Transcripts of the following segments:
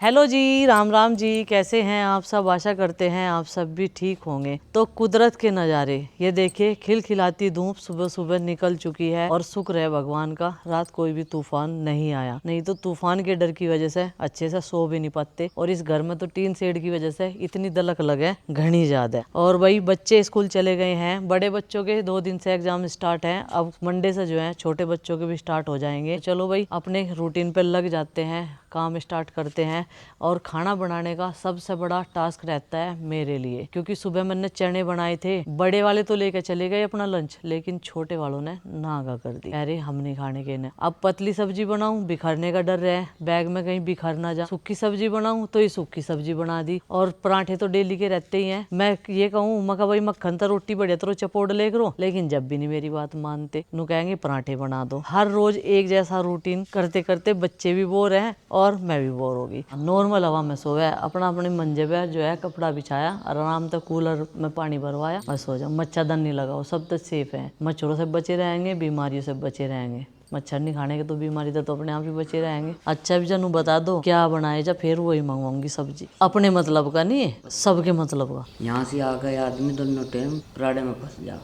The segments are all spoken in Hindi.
हेलो जी, राम राम जी। कैसे हैं आप सब? आशा करते हैं आप सब भी ठीक होंगे। तो कुदरत के नज़ारे ये देखिए, खिलखिलाती धूप सुबह सुबह निकल चुकी है और शुक्र है भगवान का रात कोई भी तूफान नहीं आया, नहीं तो तूफान के डर की वजह से अच्छे से सो भी नहीं पाते। और इस घर में तो टीन शेड की वजह से इतनी दलक लगे घनी ज्यादा। और वही बच्चे स्कूल चले गए हैं। बड़े बच्चों के 2 दिन से एग्जाम स्टार्ट है। अब मंडे से जो है छोटे बच्चों के भी स्टार्ट हो जाएंगे। चलो भाई, अपने रूटीन पे लग जाते हैं, काम स्टार्ट करते हैं। और खाना बनाने का सबसे बड़ा टास्क रहता है मेरे लिए, क्योंकि सुबह मैंने चने बनाए थे। बड़े वाले तो लेकर चले गए अपना लंच, लेकिन छोटे वालों ने नागा कर दी। अरे हम नहीं खाने के ने। अब पतली सब्जी बनाऊं, बिखरने का डर है, बैग में कहीं बिखर ना जा। सूखी सब्जी बनाऊं तो ये सूखी सब्जी बना दी। और पराठे तो डेली के रहते ही हैं। मैं ये कहूँ मका भाई मक्खन तो रोटी बढ़िया तो चपोड़ ले करो, लेकिन जब भी नहीं मेरी बात मानते, नु कहेंगे पराठे बना दो। हर रोज एक जैसा रूटीन करते करते बच्चे भी बोर हैं और मैं भी बोर होगी। नॉर्मल हवा में सोया, अपना अपने मंजे पे जो है कपड़ा बिछाया, आराम से कूलर में पानी भरवाया, मैं सो जाऊं। मच्छरदानी नहीं लगाओ, सब तो सेफ है। मच्छरों से बचे रहेंगे, बीमारियों से बचे रहेंगे। मच्छर नहीं खाने के तो बीमारी तो अपने आप ही बचे रहेंगे। अच्छा भी जानू बता दो क्या बनाए, जब फिर वही मंगवाऊंगी सब्जी। अपने मतलब का नहीं है, सबके मतलब का। यहाँ से आ गए आदमी दोनों टाइम पराठे में फंस जाओ।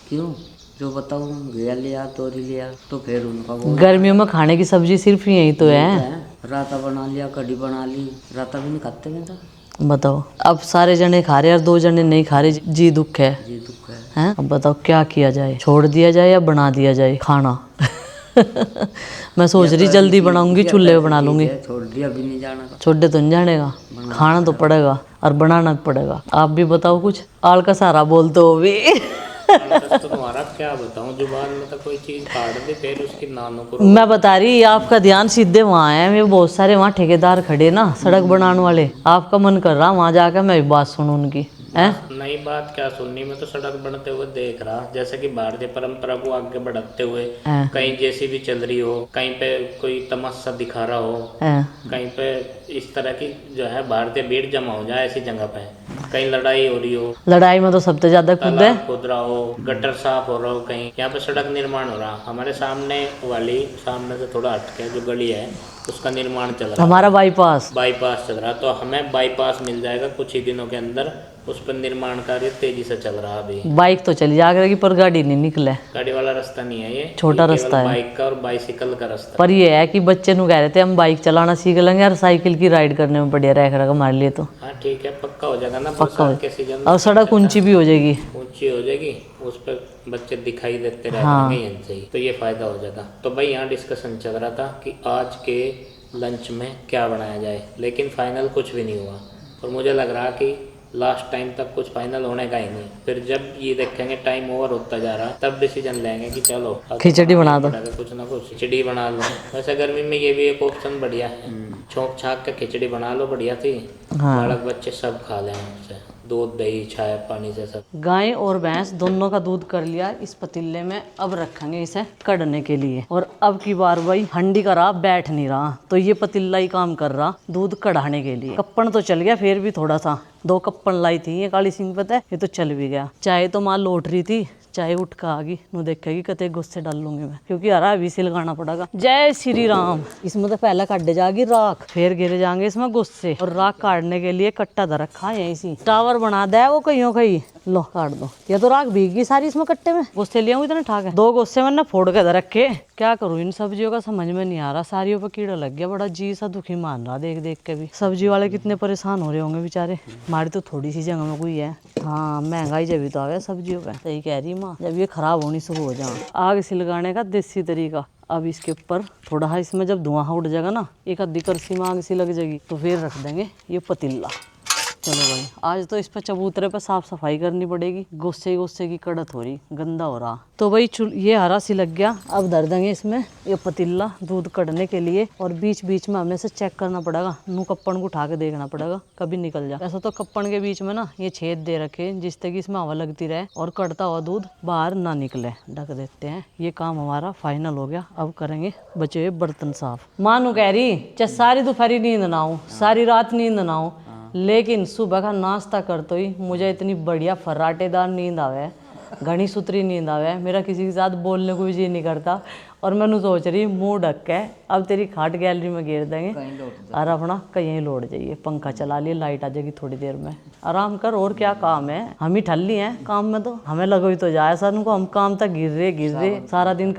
क्यों? जो बताओ, घिया लिया, तोरी लिया, तो फिर उनका वो गर्मियों में खाने की सब्जी सिर्फ यही तो है। राता बना लिया, कढ़ी बना ली। राता भी नहीं खाते मैं तो। बताओ, अब सारे जने खा रहे और 2 जने नहीं खा रहे, जी दुख है। जी दुख है। हैं? अब बताओ क्या किया जाए, छोड़ दिया जाए या बना दिया जाए खाना? मैं सोच रही जल्दी बनाऊंगी, चूल्हे पे बना लूंगी। छोड़ दिया भी नहीं जाना, छोड़े तो नहीं जाने का, खाना तो पड़ेगा और बनाना भी पड़ेगा। आप भी बताओ कुछ, आल का सारा बोलते हो भी। तो तुम्हारा क्या बताऊं, जुबान में तो कोई चीज काट दे फिर उसकी नानों को। मैं बता रही, आपका ध्यान सीधे वहाँ है। मैं बहुत सारे वहाँ ठेकेदार खड़े ना, सड़क बनाने वाले। आपका मन कर रहा वहाँ जाकर मैं भी बात सुनूं उनकी। नई बात क्या सुननी, मैं तो सड़क बनते हुए देख रहा, जैसे कि भारतीय परंपरा को आगे बढ़ाते हुए कहीं जेसीबी चल रही हो, कहीं पे कोई तमाशा दिखा रहा हो, कहीं पे इस तरह की जो है भारतीय भीड़ जमा हो जाए ऐसी जगह पे, कहीं लड़ाई हो रही हो। लड़ाई में तो सबसे ज्यादा खुद है, खुद रहा हो, गटर साफ हो रहा हो, कहीं यहाँ पे सड़क निर्माण हो रहा। हमारे सामने से थोड़ा हटके जो गली है उसका निर्माण चल रहा है, हमारा बाईपास चल रहा। तो हमें बाईपास मिल जाएगा कुछ ही दिनों के अंदर। उस पर निर्माण कार्य तेजी से चल रहा अभी। बाइक तो चली जाएगी पर गाड़ी नहीं निकले। गाड़ी वाला रास्ता नहीं है, ये छोटा रास्ता है, बाइक का और बाइसिकल का रास्ता। पर ये है कि बच्चे नु कह रहे थे हम बाइक चलाना सीख लेंगे और साइकिल की राइड करने में बढ़िया रहेगा हमारे लिए। तो हाँ ठीक है, पक्का हो जाएगा ना, पक्का हो। के सीजन और सड़क ऊंची भी हो जाएगी, उस पर बच्चे दिखाई देते रहेंगे यहाँ से ही, तो ये फायदा हो जाएगा। तो भाई यहाँ डिस्कशन चल रहा था कि आज के लंच में क्या बनाया जाए, लेकिन फाइनल कुछ भी नहीं हुआ। और मुझे लग रहा कि लास्ट टाइम तक कुछ फाइनल होने का ही नहीं। फिर जब ये देखेंगे टाइम ओवर होता जा रहा, तब डिसीजन लेंगे कि चलो खिचड़ी बना दो, कुछ ना कुछ खिचड़ी बना लो। वैसे गर्मी में ये भी एक ऑप्शन बढ़िया है, छोंक छाक के खिचड़ी बना लो, बढ़िया थी। बालक बच्चे सब खा लें उससे, दूध दही छाया पानी से सब। गाय और भैंस दोनों का दूध कर लिया इस पतीले में। अब रखेंगे इसे कढ़ने के लिए। और अब की बार भाई हंडी का रहा बैठ नहीं रहा, तो ये पतीला ही काम कर रहा दूध कढ़ाने के लिए। कप्पन तो चल गया, फिर भी थोड़ा सा 2 कप्पन लाई थी ये काली सिंह, पता है, ये तो चल भी गया। चाय तो माँ लौट रही थी, चाहे उठ का आ गई, नु देखेगी कते गुस्से डाल लूंगी मैं, क्योंकि हरा अभी से लगाना पड़ेगा। जय श्री राम। इसमें तो पहले काटे जाएगी राख, फिर गिर जाएंगे इसमें गुस्से। और राख काटने के लिए कट्टा दे रखा है यहीं से, टावर बना दे वो कहीं कहीं। लो काट दो, ये तो राख भीगी सारी इसमें कट्टे में। गुस्से ले आऊँ इतने ठाक है, 2 गुस्से मैंने फोड़ के दे रखे। क्या करूँ इन सब्जियों का समझ में नहीं आ रहा, सारियों पर कीड़ा लग गया। बड़ा जी सा दुखी मान रहा देख देख के भी। सब्जी वाले कितने परेशान हो रहे होंगे बेचारे। हमारी तो थोड़ी सी जगह में कोई है। हाँ महंगाई जब भी तो आ गया सब्जियों पे, सही कह रही माँ। जब ये खराब होनी शुरू हो जाए, आग से लगाने का देसी तरीका। अब इसके ऊपर थोड़ा इसमें जब धुआं उठ जाएगा ना, एक आधी करसी में आग सी लग जाएगी, तो फिर रख देंगे ये पतीला। चलो भाई, आज तो इस पर चबूतरे पर साफ सफाई करनी पड़ेगी। गुस्से गुस्से की कड़त हो रही, गंदा हो रहा। तो भाई ये हरा सी लग गया। अब धर देंगे इसमें ये पतीला दूध कढ़ने के लिए। और बीच बीच में हमें से चेक करना पड़ेगा, नु कप्पन को उठा के देखना पड़ेगा कभी निकल जाए। ऐसा तो कप्पन के बीच में ना ये छेद दे रखे, जिससे कि इसमें हवा लगती रहे और कड़ता हुआ दूध बाहर ना निकले। ढक देते हैं। ये काम हमारा फाइनल हो गया। अब करेंगे बचे हुए बर्तन साफ। मानू कह रही चाहे सारी दोपहरी नींद ना हो, सारी रात नींद ना हो, लेकिन सुबह का नाश्ता करते ही मुझे इतनी बढ़िया फर्राटेदार नींद आवे, घनी सूत्री नींद आवे, मेरा किसी के साथ बोलने को भी जी नहीं करता। और मैंने सोच रही मुंह ढक के अब तेरी खाट गैलरी में घेर देंगे और अपना कहीं लौट जाइए, पंखा चला लिए, लाइट आ जाएगी थोड़ी देर में, आराम कर। और क्या काम है, हम ही ठल्ली हैं काम में, तो हमें लगो ही तो जाए सर को, हम काम तक गिर रहे सारा दिन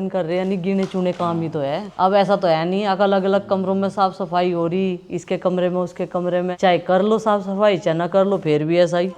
कर रहे यानी गिने चुने काम ही तो है। अब ऐसा तो है नहीं अलग अलग कमरों में साफ सफाई हो रही, इसके कमरे में उसके कमरे में, चाहे कर लो साफ सफाई चाहे ना कर लो फिर भी ऐसा ही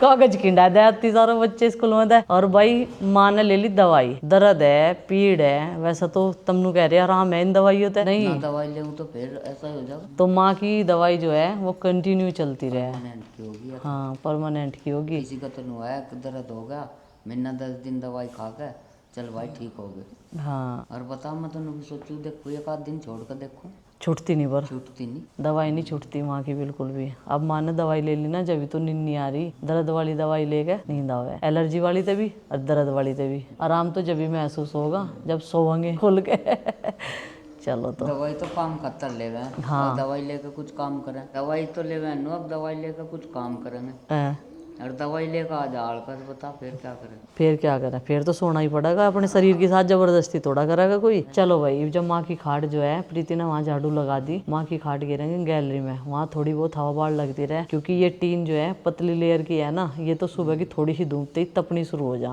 कागज खिंडा दे आती सारे बच्चे स्कूल में दे। और भाई माँ ने ले ली दवाई, दर्द है पीड़ है, वैसा तो तुमनु कह रहे आराम है इन दवाइयों ते नहीं ना दवाई ले तो फिर ऐसा ही हो जाएगा। तो माँ की दवाई जो है वो कंटिन्यू चलती रहे। परमानेंट की होगी। हाँ परमानेंट की होगी। किसी का तो नहीं है कि दर्द हो गया, महीना 10 दिन दवाई खा के चल भाई ठीक हो गए। हाँ और बताओ मैं तो भी सोचू देखो एक आध दिन छोड़ कर देखो, छूटती नहीं पर छूटती नहीं, दवाई नहीं छूटती माँ की बिल्कुल भी। अब माँ ने दवाई ले ली ना जब तो नींद नहीं आ रही, दर्द वाली दवाई लेके नींद आवे, एलर्जी वाली ते भी और दर्द वाली ते भी। आराम तो जब भी महसूस होगा जब सोएंगे खुल के चलो तो दवाई तो काम खतर ले गए। हाँ। दवाई लेकर कुछ काम करें, दवाई तो ले गए अब दवाई लेकर कुछ काम करेंगे, और दवाई लेकर आ जा कर बता फिर क्या करें। फिर क्या करें, फिर तो सोना ही पड़ेगा, अपने शरीर के साथ जबरदस्ती थोड़ा करेगा कोई। चलो भाई जब माँ की खाट जो है प्रीति ने वहाँ झाड़ू लगा दी, माँ की खाट गिरेंगे गैलरी में, वहाँ थोड़ी बहुत हवा बाढ़ लगती रहे, क्योंकि ये टीन जो है पतली लेयर की है ना, ये तो सुबह की थोड़ी सी धूप ही तपनी शुरू हो जा,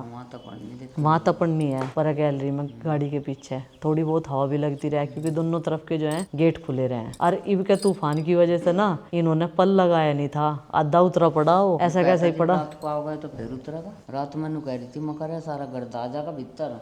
वहाँ तपनी है पर गैलरी में गाड़ी के पीछे थोड़ी बहुत हवा भी लगती रहे, क्योंकि दोनों तरफ के जो है गेट खुले रहे हैं। और इब के तूफान की वजह से ना इन्होंने पल लगाया नहीं था, आधा उतरा पड़ा हो, ऐसा कैसे ही पड़ा। रात को आओगे तो फिर उतरेगा। रात मैंने कह रही थी मकर है सारा घर आ जाएगा भीतर,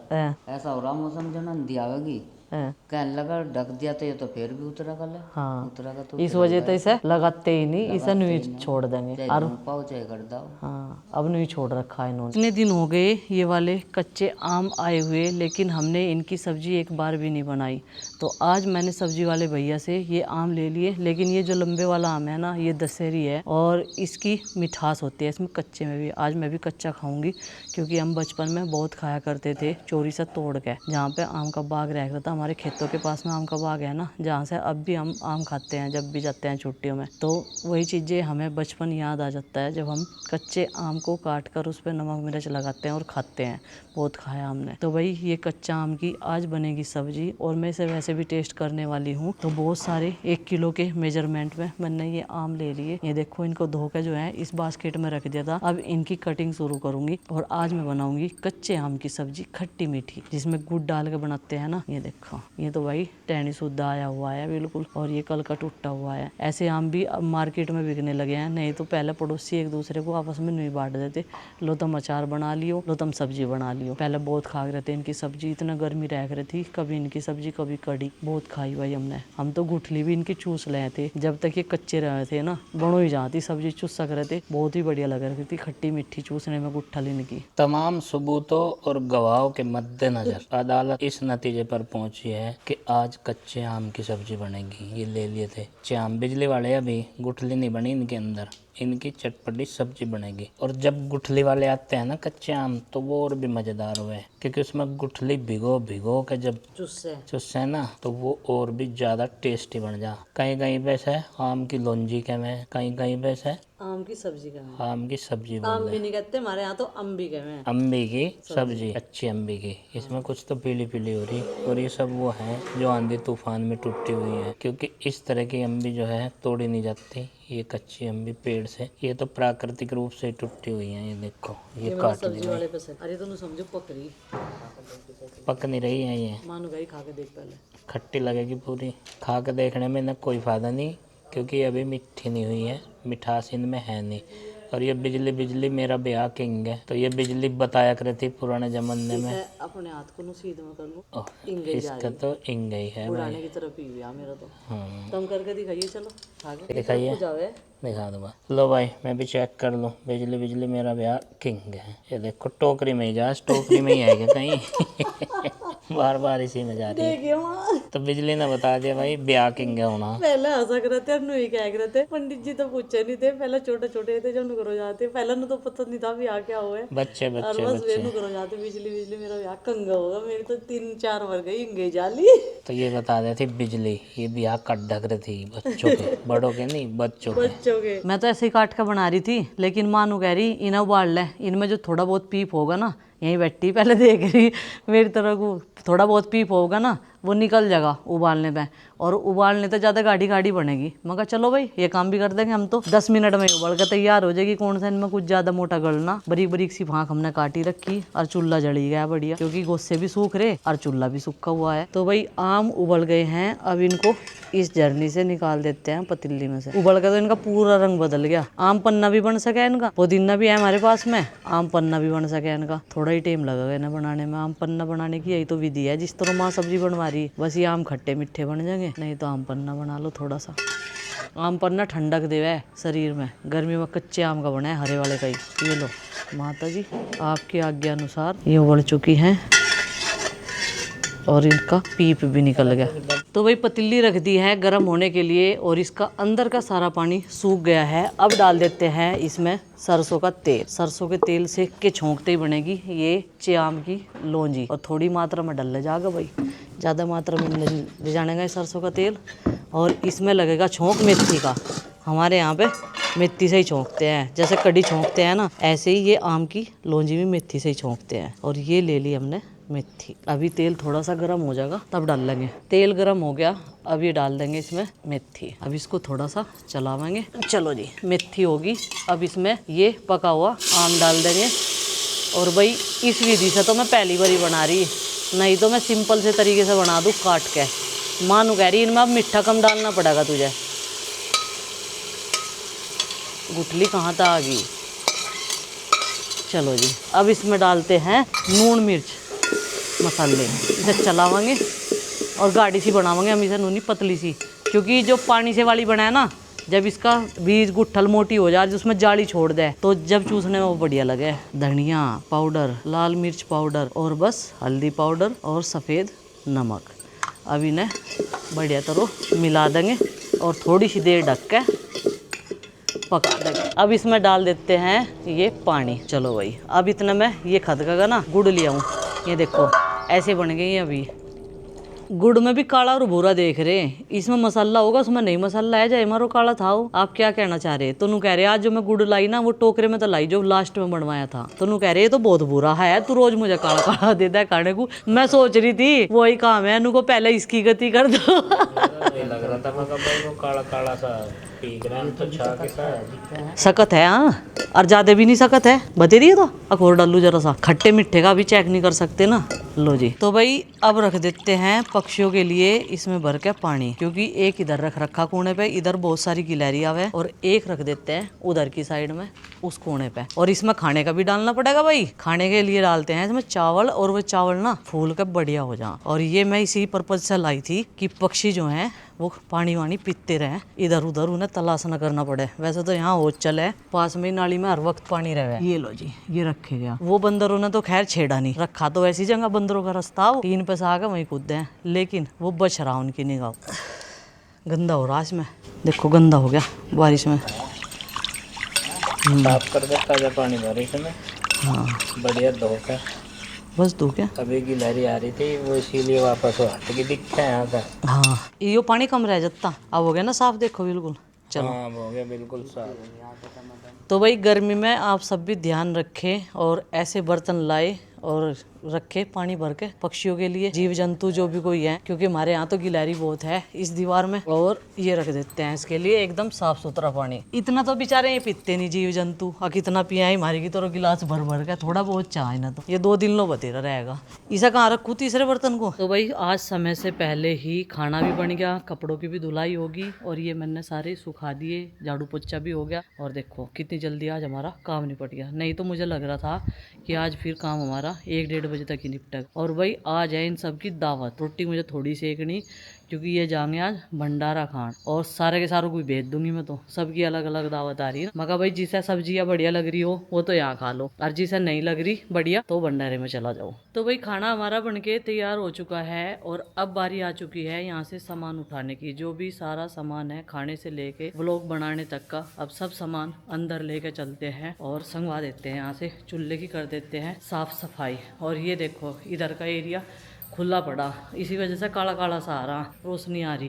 ऐसा हो रहा मौसम जो ना नदी आवेगी, कहने लगा ढक दिया तो ये तो फिर भी उतरेगा। हाँ उतरेगा तो इस वजह से इसे लगाते ही नहीं, इसे नहीं छोड़ देंगे। और पाओ चाहे कर दो। हाँ अब नहीं छोड़ रखा इन्होंने। इतने दिन हो गए ये वाले कच्चे आम आए हुए, लेकिन हमने इनकी सब्जी एक बार भी नहीं बनाई। तो आज मैंने सब्जी वाले भैया से ये आम ले लिए, लेकिन ये जो लंबे वाला आम है ना ये दशहरी है और इसकी मिठास होती है इसमें कच्चे में भी। आज मैं भी कच्चा खाऊंगी, क्योंकि हम बचपन में बहुत खाया करते थे चोरी से तोड़ के, जहाँ पे आम का बाग रहता था, हमारे खेतों के पास में आम का बाग है ना, जहाँ से अब भी हम आम खाते हैं जब भी जाते हैं छुट्टियों में। तो वही चीज़ें हमें बचपन याद आ जाता है जब हम कच्चे आम को काट कर उस पर नमक मिर्च लगाते हैं और खाते हैं, बहुत खाया हमने। तो भाई ये कच्चा आम की आज बनेगी सब्जी, और मैं इसे वैसे भी टेस्ट करने वाली हूँ। तो बहुत सारे 1 किलो के मेजरमेंट में मैंने ये आम ले लिए। ये देखो इनको धो के जो है इस बास्केट में रख दिया था, अब इनकी कटिंग शुरू करूंगी और आज मैं बनाऊंगी कच्चे आम की सब्जी खट्टी मीठी, जिसमें गुड़ डाल के बनाते हैं ना। ये देखो ये तो भाई टहनी शुद्ध आया हुआ है बिल्कुल, और ये कल का टूटा हुआ है। ऐसे आम भी अब मार्केट में बिकने लगे हैं, नहीं तो पहले पड़ोसी एक दूसरे को आपस में नहीं बांट देते, लो तुम अचार बना लियो, लो तुम सब्जी बना लियो। पहले बहुत खा रहे थे इनकी सब्जी, इतना गर्मी रह रही थी, कभी इनकी सब्जी कभी कड़ी, बहुत खाई भाई हमने। हम तो गुठली भी इनकी चूस रहे थे जब तक ये कच्चे रहे थे ना, बनो ही जाती सब्जी चूस सक रहे थे, बहुत ही बढ़िया लग रही थी खट्टी मीठी चूसने में गुठल इनकी। तमाम सबूतों और गवाहों के मद्देनजर अदालत इस नतीजे पर पहुंची है कि आज कच्चे आम की सब्जी बनेगी। ये ले लिए थे कच्चे आम, बिजली वाले अभी गुठली नहीं बनी इनके अंदर, इनकी चटपटी सब्जी बनेगी। और जब गुठली वाले आते हैं ना कच्चे आम, तो वो और भी मज़ेदार हुए, क्योंकि उसमें गुठली भिगो भिगो के जब चुस्से ना तो वो और भी ज़्यादा टेस्टी बन जा। कहीं कहीं वैसे आम की लौंजी के में, कहीं कहीं वैसे आम की सब्जी का, आम की सब्जी आम भी नहीं कहते हमारे यहाँ तो अम्बी कहते हैं, अम्बी की सब्जी, अच्छी अम्बी की। इसमें कुछ तो पीली पीली हो रही, और ये सब वो है जो आंधी तूफान में टूटी हुई है, क्योंकि इस तरह की अम्बी जो है तोड़ी नहीं जाती। ये कच्ची अम्बी पेड़ से, ये तो प्राकृतिक रूप से टूटी हुई है। ये देखो ये काट ली, अरे तो समझो पकड़ी पक नहीं रही है ये, मानो गई खा के देख पहले, खट्टी लगेगी पूरी। खा के देखने में ना कोई फ़ायदा नहीं, क्योंकि अभी मीठी नहीं हुई है, मिठास इनमें है नहीं। और ये बिजली बिजली मेरा ब्याह किंग है, तो ये बिजली बताया करे थी पुराने जमाने में, अपने हाथ को सीध में कर लो, इसका तो इंग ही है बुढ़ाने की तरफ ही हुआ मेरा तो। तुम करके दिखाइए, चलो खा के दिखाइए, दिखा दूंगा। लो भाई मैं भी चेक कर लूँ, बिजली बिजली मेरा ब्याह किंग है। ये देखो टोकरी में ही जा, टोकरी में ही है क्या कहीं बार बार इसी में जा रही है, तो बिजली ने बता दिया भाई ब्याह किंग है होना। पहले हंसा करे थे, अब क्या करे थे, पंडित जी तो पूछे नहीं थे, पहले छोटे छोटे थे जब करो जाते, पहले तो पता नहीं था ब्याह क्या हुआ है, बच्चे बच्चे बस बच्चे करो जाते, बिजली बिजली मेरा ब्याह कंगा होगा, मेरी तो 3-4 बार गई इंगे जाली। तो ये बता रहे थे बिजली, ये ब्याह कट ढक रही थी बच्चों के, बड़ों के नहीं, बच्चों के। बेचोगे? मैं तो ऐसे ही काट के बना रही थी, लेकिन मानू कह रही इन्हें उबाल ले, इनमें जो थोड़ा बहुत पीप होगा ना, यहीं बैठी पहले देख रही मेरी तरह को, थोड़ा बहुत पीप होगा ना वो निकल जाएगा उबालने पे, और उबालने तो ज़्यादा गाढ़ी गाढ़ी बनेगी। मगर चलो भाई ये काम भी कर देंगे हम तो, 10 मिनट में उबल के तैयार हो जाएगी। कौन सा इनमें कुछ ज़्यादा मोटा गलना, बारीक बारीक सी भांक हमने काटी रखी, और चूल्हा जली गया बढ़िया, क्योंकि गोश्ते भी सूख रहे और चूल्हा भी सूखा हुआ है। तो भाई आम उबल गए हैं, अब इनको इस झरनी से निकाल देते हैं पतीली में से। उबल के तो इनका पूरा रंग बदल गया। आम पन्ना भी बन सके इनका, पुदीना भी है हमारे पास में, आम पन्ना भी बन सके इनका। थोड़ा ही टाइम लगेगा इन्हें बनाने में। आम पन्ना बनाने की यही तो विधि है, जिस तरह माँ सब्जी बनवा रही है, बस ये आम खट्टे मीठे बन जाएंगे। नहीं तो आम पन्ना बना लो थोड़ा सा। आम पन्ना ठंडक देवे शरीर में, गर्मी में कच्चे आम का बना है, हरे वाले का ही। ये लो माता जी आपकी आज्ञा अनुसार ये उबल चुकी हैं और इनका पीप भी निकल गया। तो भाई पतीली रख दी है गर्म होने के लिए, और इसका अंदर का सारा पानी सूख गया है। अब डाल देते हैं इसमें सरसों का तेल। सरसों के तेल से के छोंकते ही बनेगी ये च्याम की लौंजी, और थोड़ी मात्रा में डल जाएगा भाई, ज़्यादा मात्रा में ले जानेगा सरसों का तेल। और इसमें लगेगा छोंक मेथी का। हमारे यहाँ पे मेथी से ही छोंकते हैं, जैसे कड़ी छोंकते हैं ना, ऐसे ही ये आम की लौंजी भी मेथी से ही छोंकते हैं। और ये ले ली हमने मेथी। अभी तेल थोड़ा सा गर्म हो जाएगा तब डाल लेंगे। तेल गर्म हो गया, अब ये डाल देंगे इसमें मेथी। अब इसको थोड़ा सा चलावेंगे। चलो जी मेथी होगी, अब इसमें ये पका हुआ आम डाल देंगे। और भाई इस विधि से तो मैं पहली बार ही बना रही, नहीं तो मैं सिंपल से तरीके से बना दूँ काट के। मानू कह रही इनमें अब मीठा कम डालना पड़ेगा तुझे। गुठली कहाँ तक आ गई। चलो जी अब इसमें डालते हैं नून मिर्च मसाले, इसे चलावांगे और गाढ़ी सी बनावांगे हम इसे, नूनी पतली सी, क्योंकि जो पानी से वाली बनाए ना, जब इसका बीज गुठल मोटी हो जाए, उसमें जाली छोड़ दे, तो जब चूसने में वो बढ़िया लगे। धनिया पाउडर, लाल मिर्च पाउडर, और बस हल्दी पाउडर और सफ़ेद नमक। अब इन्हें बढ़िया तरह मिला देंगे और थोड़ी सी देर ढक के पका देंगे। अब इसमें डाल देते हैं ये पानी। चलो भाई अब इतने में ये खदकेगा ना, गुड़ लिया हूँ, ये देखो ऐसे बन गए हैं। अभी गुड़ में भी काला और भूरा देख रहे हैं, इसमें मसाला होगा उसमें नहीं मसाला है, जाए मारो काला था। आप क्या कहना चाह रहे? तो नू कह रहे आज जो मैं गुड़ लाई ना वो टोकरे में तो लाई जो लास्ट में बनवाया था, तो नू कह रहे तो बहुत बुरा है, तू रोज मुझे काला काला देता है खाने को। मैं सोच रही थी वही काम है, नू को पहले इसकी गति कर दो। लग रहा था भाई वो काला काला सा पीक रहा है, तो छा के सा सकत है हाँ, और ज्यादा भी नहीं सकत है, बते दिए तो अखोर डालू जरा सा। खट्टे मिट्ठे का भी चेक नहीं कर सकते ना। लो जी तो भाई अब रख देते हैं पक्षियों के लिए इसमें भर के पानी, क्योंकि एक इधर रख रखा कोने पे, इधर बहुत सारी गिलहरी आवे, और एक रख देते हैं उधर की साइड में उस कोने पे। और इसमें खाने का भी डालना पड़ेगा भाई। खाने के लिए डालते हैं इसमें चावल, और वो चावल ना फूल के बढ़िया हो जाए। और ये मैं इसी पर्पज से लाई थी कि पक्षी जो हैं वो पानी वानी पीते रहे, इधर उधर उन्हें तलाश न करना पड़े। वैसे तो यहाँ हो चले पास में नाली में हर वक्त पानी रहे। ये लो जी ये रखे गया। वो बंदरों ने तो खैर छेड़ा नहीं, रखा तो ऐसी जगह बंदरों का रास्ता हो, तीन पे से आगे वहीं कूदते हैं, लेकिन वो बच रहा उनकी निगाह। गंदा हो रहा इसमें, देखो गंदा हो गया बारिश में। साफ कर दे ताजा पानी बारिश में। हाँ बढ़िया धोखा बस दो क्या। अभी गिलहरी आ रही थी वो इसीलिए वापस हट के दिखता है यहाँ का। हाँ यो पानी कम रह जाता, अब हो गया ना साफ, देखो बिल्कुल। चलो हाँ हो गया बिल्कुल साफ। तो भाई गर्मी में आप सब भी ध्यान रखें और ऐसे बर्तन लाए और रखे पानी भर के पक्षियों के लिए, जीव जंतु जो भी कोई है, क्योंकि हमारे यहाँ तो गिलहरी बहुत है इस दीवार में। और ये रख देते हैं इसके लिए एकदम साफ सुथरा पानी। इतना तो बेचारे ये पीते नहीं जीव जंतु, और कितना पिया है हमारी की तरह गिलास भर भर के, थोड़ा बहुत चाहे ना तो ये 2 दिन लो बतेरा रहेगा। इसे कहाँ रखूँ तीसरे बर्तन को। तो भाई आज समय से पहले ही खाना भी बन गया, कपड़ों की भी धुलाई होगी, और ये मैंने सारे सुखा दिए, झाड़ू पोछा भी हो गया। और देखो कितनी जल्दी आज हमारा काम निपट गया, नहीं तो मुझे लग रहा था कि आज फिर काम हमारा 1-1.5 बजे तक ही निपटेगा। और भाई आज है इन सब की दावत। रोटी मुझे थोड़ी सेकनी, क्योंकि ये जाएंगे आज भंडारा खान, और सारे के सारों को भेज दूंगी मैं। तो सबकी अलग अलग दावत आ रही है। मगर भाई जिसे सब्जियां बढ़िया लग रही हो वो तो यहाँ खा लो, और जिसे नहीं लग रही बढ़िया तो भंडारे में चला जाओ। तो भाई खाना हमारा बनके तैयार हो चुका है, और अब बारी आ चुकी है यहाँ से सामान उठाने की। जो भी सारा सामान है खाने से लेके व्लॉग बनाने तक का, अब सब सामान अंदर लेके चलते हैं और संगवा देते हैं। यहाँ से चूल्हे की कर देते हैं साफ सफाई। और ये देखो इधर का एरिया खुला पड़ा, इसी वजह से काला काला सा आ रहा, रोशनी आ रही।